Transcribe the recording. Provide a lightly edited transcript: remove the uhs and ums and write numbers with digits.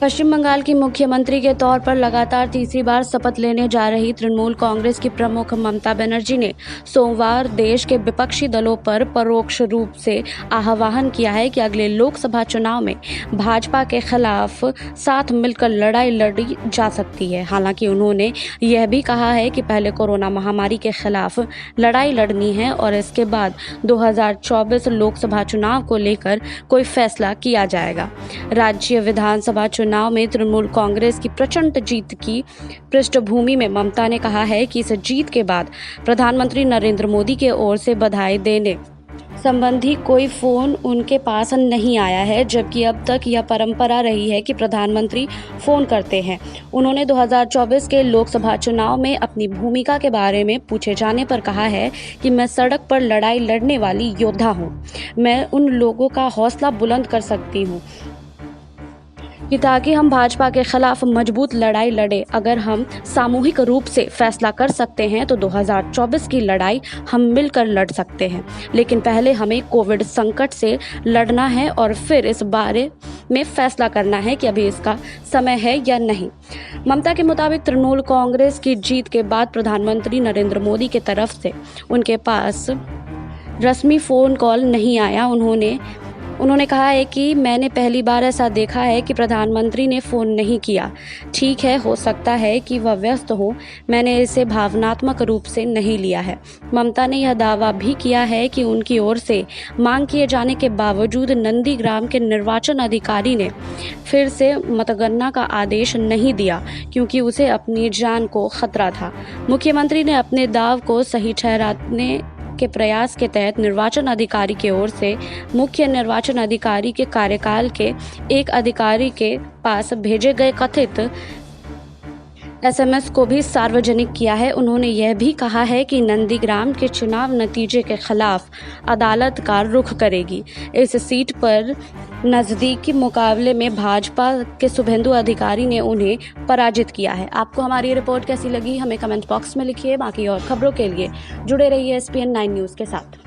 पश्चिम बंगाल की मुख्यमंत्री के तौर पर लगातार तीसरी बार शपथ लेने जा रही तृणमूल कांग्रेस की प्रमुख ममता बनर्जी ने सोमवार देश के विपक्षी दलों पर परोक्ष रूप से आह्वान किया है कि अगले लोकसभा चुनाव में भाजपा के खिलाफ साथ मिलकर लड़ाई लड़ी जा सकती है। हालांकि उन्होंने यह भी कहा है कि पहले कोरोना महामारी के खिलाफ लड़ाई लड़नी है और इसके बाद 2024 लोकसभा चुनाव को लेकर कोई फैसला किया जाएगा। राज्य विधानसभा चुनाव में तृणमूल कांग्रेस की प्रचंड जीत की पृष्ठभूमि में ममता ने कहा है कि इस जीत के बाद प्रधानमंत्री नरेंद्र मोदी के ओर से बधाई देने संबंधी कोई फोन उनके पास नहीं आया है, जबकि अब तक यह परंपरा रही है कि प्रधानमंत्री फोन करते हैं। उन्होंने 2024 के लोकसभा चुनाव में अपनी भूमिका के बारे में पूछे जाने पर कहा है कि मैं सड़क पर लड़ाई लड़ने वाली योद्धा हूं। मैं उन लोगों का हौसला बुलंद कर सकती हूं कि ताकि हम भाजपा के खिलाफ मजबूत लड़ाई लड़े। अगर हम सामूहिक रूप से फैसला कर सकते हैं तो 2024 की लड़ाई हम मिलकर लड़ सकते हैं, लेकिन पहले हमें कोविड संकट से लड़ना है और फिर इस बारे में फैसला करना है कि अभी इसका समय है या नहीं। ममता के मुताबिक तृणमूल कांग्रेस की जीत के बाद प्रधानमंत्री नरेंद्र मोदी की तरफ से उनके पास रस्मी फ़ोन कॉल नहीं आया। उन्होंने कहा है कि मैंने पहली बार ऐसा देखा है कि प्रधानमंत्री ने फ़ोन नहीं किया। ठीक है, हो सकता है कि वह व्यस्त हो, मैंने इसे भावनात्मक रूप से नहीं लिया है। ममता ने यह दावा भी किया है कि उनकी ओर से मांग किए जाने के बावजूद नंदीग्राम के निर्वाचन अधिकारी ने फिर से मतगणना का आदेश नहीं दिया क्योंकि उसे अपनी जान को खतरा था। मुख्यमंत्री ने अपने दाव को सही ठहराने के प्रयास के तहत निर्वाचन अधिकारी की ओर से मुख्य निर्वाचन अधिकारी के कार्यकाल के एक अधिकारी के पास भेजे गए कथित SMS को भी सार्वजनिक किया है। उन्होंने यह भी कहा है कि नंदीग्राम के चुनाव नतीजे के खिलाफ अदालत का रुख करेगी। इस सीट पर नज़दीकी मुकाबले में भाजपा के शुभेंदु अधिकारी ने उन्हें पराजित किया है। आपको हमारी रिपोर्ट कैसी लगी हमें कमेंट बॉक्स में लिखिए। बाकी और खबरों के लिए जुड़े रहिए SPN 9 न्यूज़ के साथ।